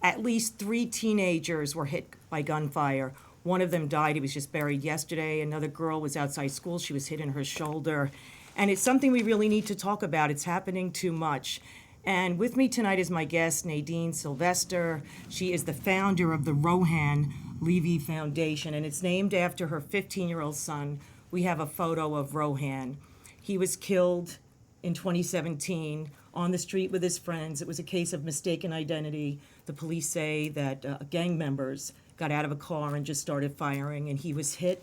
at least 3 teenagers were hit by gunfire. One of them died. He was just buried yesterday. Another girl was outside school. She was hit in her shoulder. And it's something we really need to talk about. It's happening too much. And with me tonight is my guest, Nadine Sylvester. She is the founder of the Rohan Levy Foundation, and it's named after her 15-year-old son. We have a photo of Rohan. He was killed in 2017 on the street with his friends. It was a case of mistaken identity. The police say that gang members got out of a car and just started firing, and he was hit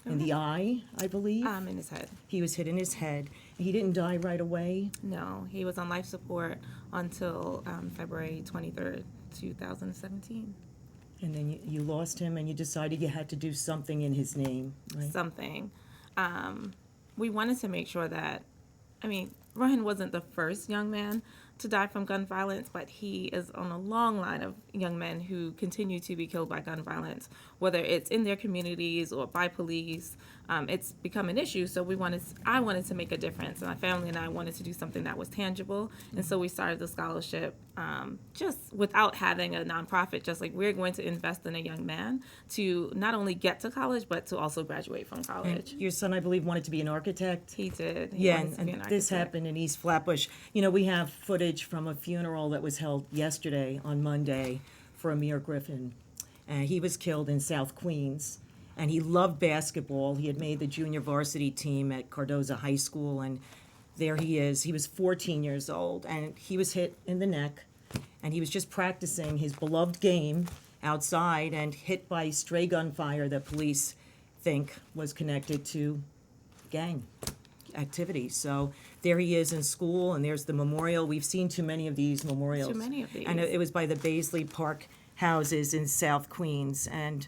in the eye, I believe. In his head. He was hit in his head. He didn't die right away. No, he was on life support until February 23rd, 2017. And then you lost him, and you decided you had to do something in his name, right? Something. We wanted to make sure that, Rohan wasn't the first young man to die from gun violence, but he is on a long line of young men who continue to be killed by gun violence, whether it's in their communities or by police. It's become an issue, so I wanted to make a difference. My family and I wanted to do something that was tangible, and so we started the scholarship just without having a nonprofit, just like we're going to invest in a young man to not only get to college, but to also graduate from college. And your son, I believe, wanted to be an architect. He did. He wanted to be an architect. This happened in East Flatbush. We have footage from a funeral that was held yesterday on Monday for Amir Griffin. He was killed in South Queens, and he loved basketball. He had made the junior varsity team at Cardozo High School, and there he is. He was 14 years old, and he was hit in the neck, and he was just practicing his beloved game outside and hit by stray gunfire that police think was connected to gang activities. So there he is in school, and there's the memorial. We've seen too many of these memorials. Too many of these. And it was by the Baisley Park houses in South Queens, and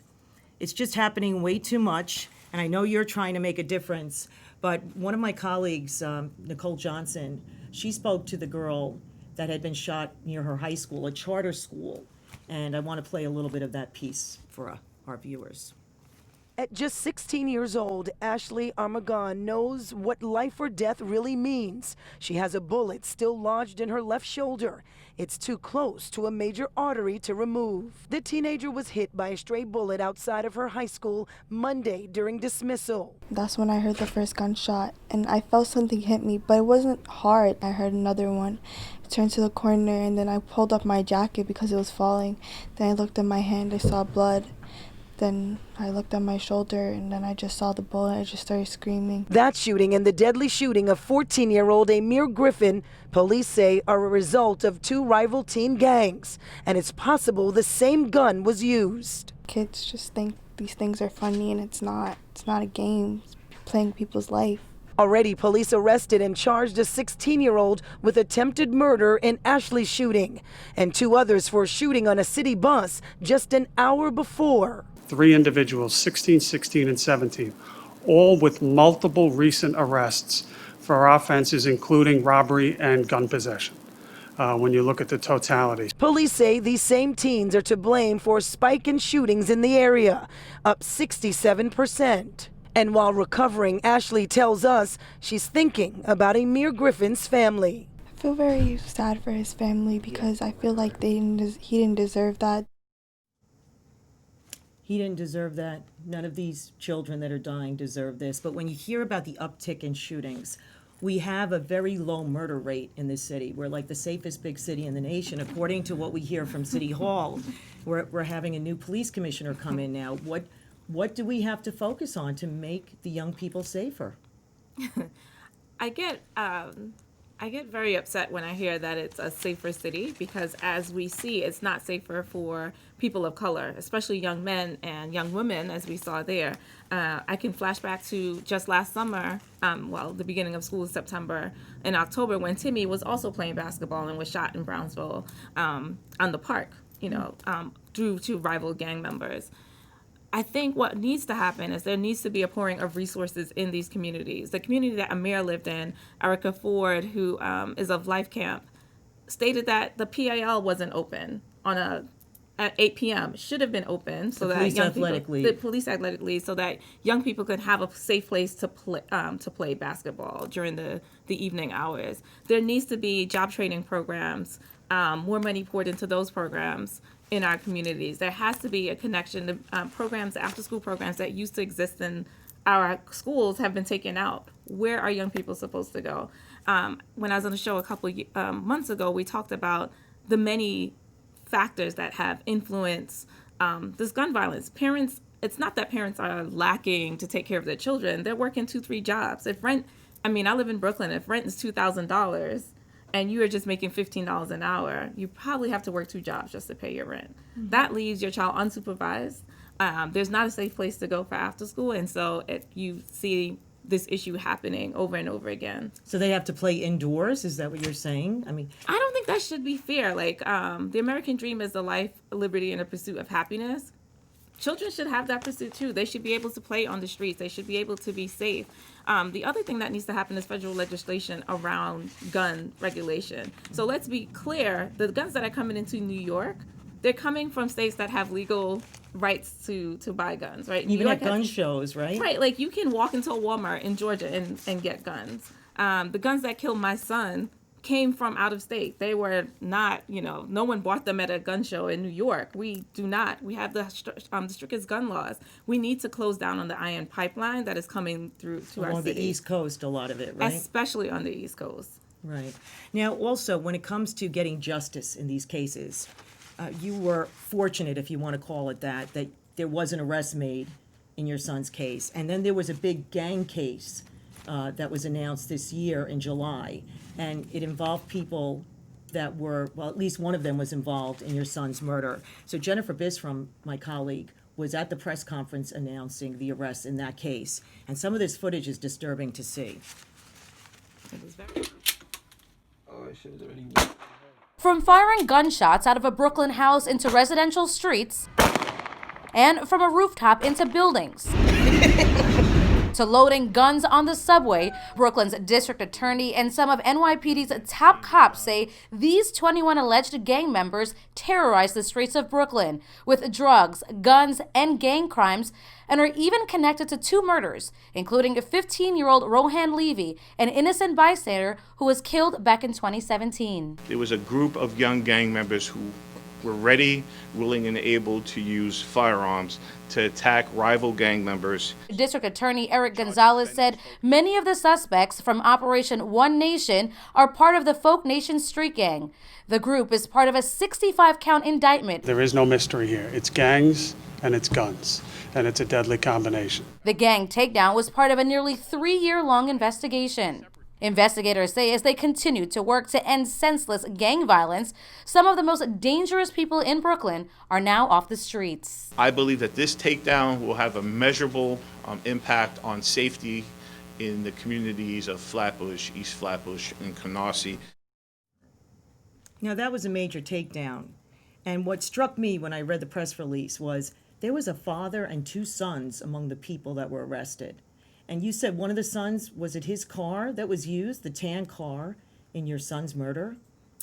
it's just happening way too much. And I know you're trying to make a difference, but one of my colleagues, Nicole Johnson, she spoke to the girl that had been shot near her high school, a charter school, and I want to play a little bit of that piece for our viewers. At just 16 years old, Ashley Armagon knows what life or death really means. She has a bullet still lodged in her left shoulder. It's too close to a major artery to remove. The teenager was hit by a stray bullet outside of her high school Monday during dismissal. That's when I heard the first gunshot, and I felt something hit me, but it wasn't hard. I heard another one. I turned to the corner, and then I pulled up my jacket because it was falling. Then I looked at my hand, I saw blood. Then I looked at my shoulder, and then I just saw the bullet. I just started screaming. That shooting and the deadly shooting of 14-year-old Amir Griffin, police say, are a result of two rival teen gangs. And it's possible the same gun was used. Kids just think these things are funny, and it's not. It's not a game. It's playing people's life. Already, police arrested and charged a 16-year-old with attempted murder in Ashley's shooting, and 2 others for shooting on a city bus just an hour before. 3 individuals, 16, 16, and 17, all with multiple recent arrests for offenses including robbery and gun possession, when you look at the totality. Police say these same teens are to blame for a spike in shootings in the area, up 67%. And while recovering, Ashley tells us she's thinking about Amir Griffin's family. I feel very sad for his family because I feel like he didn't deserve that. He didn't deserve that. None of these children that are dying deserve this. But when you hear about the uptick in shootings, we have a very low murder rate in this city. We're like the safest big city in the nation, according to what we hear from City Hall. We're having a new police commissioner come in now. What do we have to focus on to make the young people safer? I get very upset when I hear that it's a safer city because, as we see, it's not safer for people of color, especially young men and young women, as we saw there. I can flash back to just last summer, the beginning of school, September, in October, when Timmy was also playing basketball and was shot in Brownsville on the park, due to rival gang members. I think what needs to happen is there needs to be a pouring of resources in these communities. The community that Amir lived in, Erica Ford, who is of Life Camp, stated that the PIL wasn't open at 8 p.m. Should have been open so that young people, the police athletic league, so that young people could have a safe place to play basketball during the evening hours. There needs to be job training programs, more money poured into those programs. in our communities. There has to be a connection. The programs, after-school programs that used to exist in our schools have been taken out. Where are young people supposed to go? When I was on the show a couple months ago, we talked about the many factors that have influenced this gun violence. Parents, it's not that parents are lacking to take care of their children. They're working 2-3 jobs. If rent, I live in Brooklyn. If rent is $2,000 and you are just making $15 an hour, you probably have to work 2 jobs just to pay your rent. Mm-hmm. That leaves your child unsupervised. There's not a safe place to go for after school, and so you see this issue happening over and over again. So they have to play indoors? Is that what you're saying? I don't think that should be fair. The American dream is a life, liberty, and a pursuit of happiness. Children should have that pursuit too. They should be able to play on the streets. They should be able to be safe. The other thing that needs to happen is federal legislation around gun regulation. So let's be clear, the guns that are coming into New York, they're coming from states that have legal rights to buy guns, right? Even at gun shows, right? Right, you can walk into a Walmart in Georgia and get guns. The guns that killed my son came from out of state. They were not, no one bought them at a gun show in New York. We do not. We have the strictest gun laws. We need to close down on the iron pipeline that is coming through to our city. On the East Coast, a lot of it, right? Especially on the East Coast. Right. Now, also, when it comes to getting justice in these cases, you were fortunate, if you want to call it that there was an arrest made in your son's case. And then there was a big gang case that was announced this year in July. And it involved people that were, well, at least one of them was involved in your son's murder. So Jennifer Bisfrom, my colleague, was at the press conference announcing the arrest in that case. And some of this footage is disturbing to see. It was very... From firing gunshots out of a Brooklyn house into residential streets, and from a rooftop into buildings, to loading guns on the subway, Brooklyn's district attorney and some of NYPD's top cops say these 21 alleged gang members terrorized the streets of Brooklyn with drugs, guns, and gang crimes, and are even connected to 2 murders, including a 15-year-old Rohan Levy, an innocent bystander who was killed back in 2017. There was a group of young gang members who were ready, willing, and able to use firearms to attack rival gang members. District Attorney Eric Gonzalez said many of the suspects from Operation One Nation are part of the Folk Nation Street Gang. The group is part of a 65-count indictment. There is no mystery here. It's gangs and it's guns, and it's a deadly combination. The gang takedown was part of a nearly 3-year-long investigation. Investigators say as they continue to work to end senseless gang violence, some of the most dangerous people in Brooklyn are now off the streets. I believe that this takedown will have a measurable impact on safety in the communities of Flatbush, East Flatbush, and Canarsie. Now, that was a major takedown. And what struck me when I read the press release was there was a father and 2 sons among the people that were arrested. And you said one of the sons, was it his car that was used, the tan car, in your son's murder?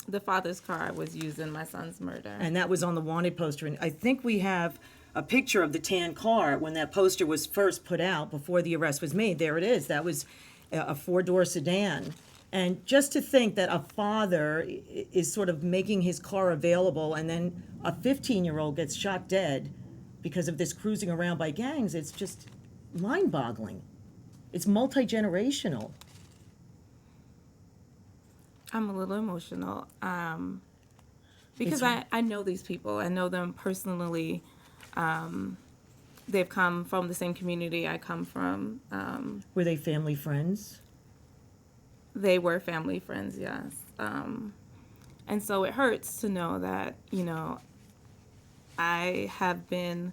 The father's car was used in my son's murder. And that was on the wanted poster. And I think we have a picture of the tan car when that poster was first put out before the arrest was made. There it is. That was a 4-door sedan. And just to think that a father is sort of making his car available and then a 15-year-old gets shot dead because of this cruising around by gangs, it's just mind-boggling. It's multi-generational. I'm a little emotional because I know these people. I know them personally. They've come from the same community I come from. Were they family friends? They were family friends, yes. And so it hurts to know that, I have been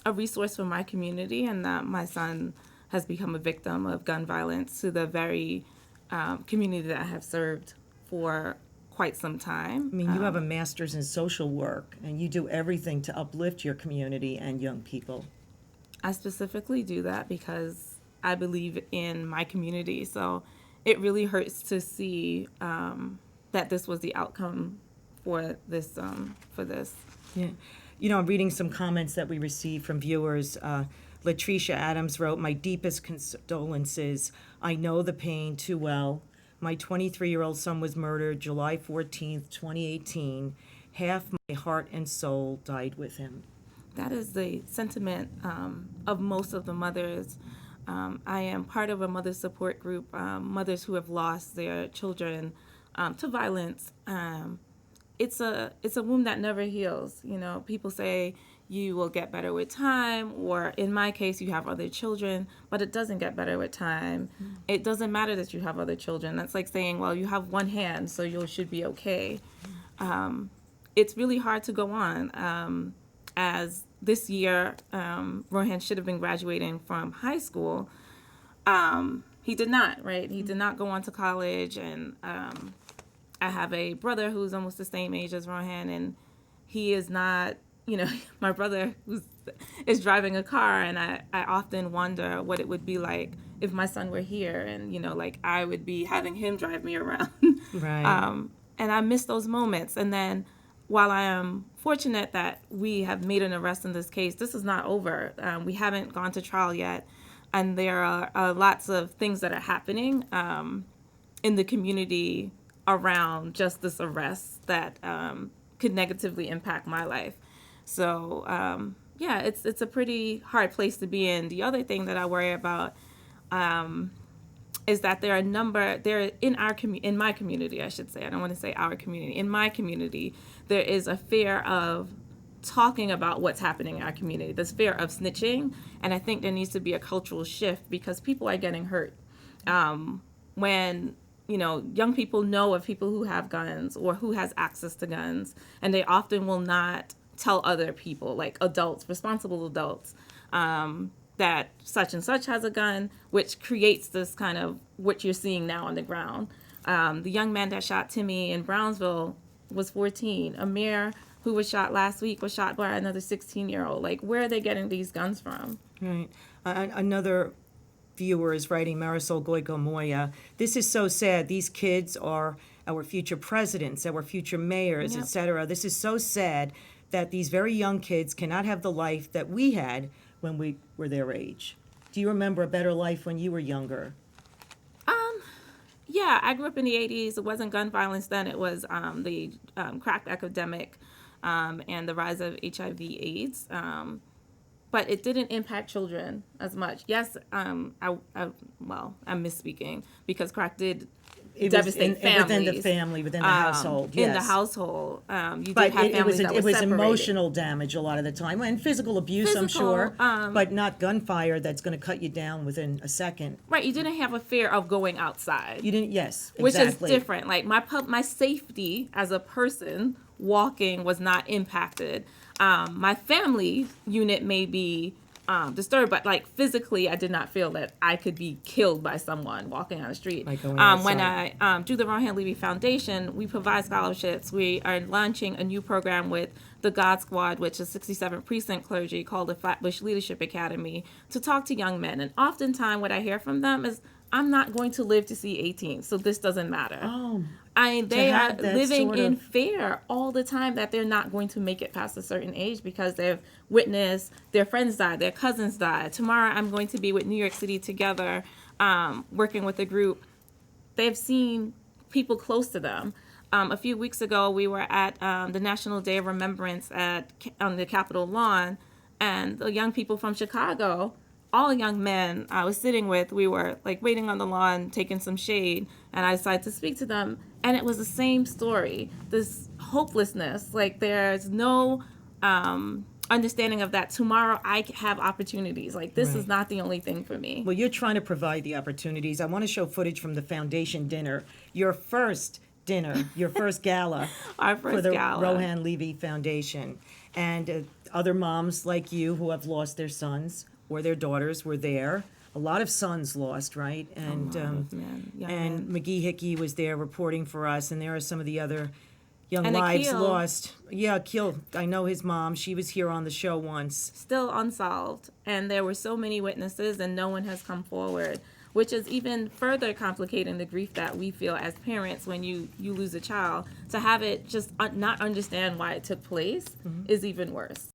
a resource for my community and that my son has become a victim of gun violence to the very community that I have served for quite some time. I mean, you have a master's in social work and you do everything to uplift your community and young people. I specifically do that because I believe in my community. So it really hurts to see that this was the outcome for this. Yeah. I'm reading some comments that we received from viewers. Latricia Adams wrote, "My deepest condolences. I know the pain too well. My 23-year-old son was murdered July 14th, 2018. Half my heart and soul died with him. That is the sentiment of most of the mothers. I am part of a mother support group, mothers who have lost their children to violence. It's a wound that never heals. You know, people say you will get better with time, or in my case, you have other children, but it doesn't get better with time. It doesn't matter that you have other children. That's like saying, well, you have one hand, so you should be okay. It's really hard to go on. As this year, Rohan should have been graduating from high school. He did not, right? He did not go on to college, and I have a brother who's almost the same age as Rohan, and he is not, you know, my brother is driving a car, and I often wonder what it would be like if my son were here, and, you know, like I would be having him drive me around. Right. And I miss those moments. And then while I am fortunate that we have made an arrest in this case, this is not over. We haven't gone to trial yet, and there are lots of things that are happening in the community around just this arrest that could negatively impact my life. So yeah, it's a pretty hard place to be in. The other thing that I worry about is that there are in my community, I should say. I don't want to say our community. In my community, there is a fear of talking about what's happening in our community. This fear of snitching, and I think there needs to be a cultural shift because people are getting hurt when, you know, young people know of people who have guns or who has access to guns, and they often will not tell other people, like adults, responsible adults, that such and such has a gun, which creates this kind of what you're seeing now on the ground. The young man that shot Timmy in Brownsville was 14. Amir, who was shot last week, was shot by another 16-year-old. Like, where are they getting these guns from? Right. Another viewer is writing, Marisol Goico Moya, this is so sad. These kids are our future presidents, our future mayors, Yep. etc. This is so sad that these very young kids cannot have the life that we had when we were their age. Do you remember a better life when you were younger? Yeah, I grew up in the 80s. It wasn't gun violence then. It was the crack epidemic and the rise of HIV/AIDS. But it didn't impact children as much. Yes, I'm misspeaking because crack did devastate families. Within the household, yes. In the household, you But did have families that were it was separated. emotional damage a lot of the time, and physical abuse, I'm sure, but not gunfire that's going to cut you down within a second. Right, you didn't have a fear of going outside. You didn't, yes, Which exactly. is different. Like my safety as a person walking was not impacted. My family unit may be disturbed, but like physically, I did not feel that I could be killed by someone walking on the street. Like going When outside. I do the Rohan Levy Foundation, we provide scholarships. We are launching a new program with the God Squad, which is 67 precinct clergy, called the Flatbush Leadership Academy, to talk to young men. And oftentimes, what I hear from them is, "I'm not going to live to see 18, so this doesn't matter." Oh, I mean, they are have that living sort in of- fear all the time that they're not going to make it past a certain age because they've witnessed their friends die, their cousins die. Tomorrow I'm going to be with New York City Together, working with a group. They've seen people close to them. A few weeks ago, we were at the National Day of Remembrance on the Capitol lawn, and the young people from Chicago, all young men I was sitting with, we were like waiting on the lawn, taking some shade, and I decided to speak to them. And it was the same story, this hopelessness, like there's no understanding of that tomorrow I have opportunities. Like this is not the only thing for me. well, you're trying to provide the opportunities. I want to show footage from the foundation dinner, your first dinner, your first gala Our for first the gala. Rohan Levy Foundation. And other moms like you who have lost their sons or their daughters were there. A lot of sons lost, right? And Young McGee Hickey was there reporting for us, and there are some of the other young And lives Akil. lost. Yeah, Akil, I know his mom. She was here on the show once. still unsolved, and there were so many witnesses and no one has come forward, which is even further complicating the grief that we feel as parents when you lose a child. To have it just not understand why it took place is even worse.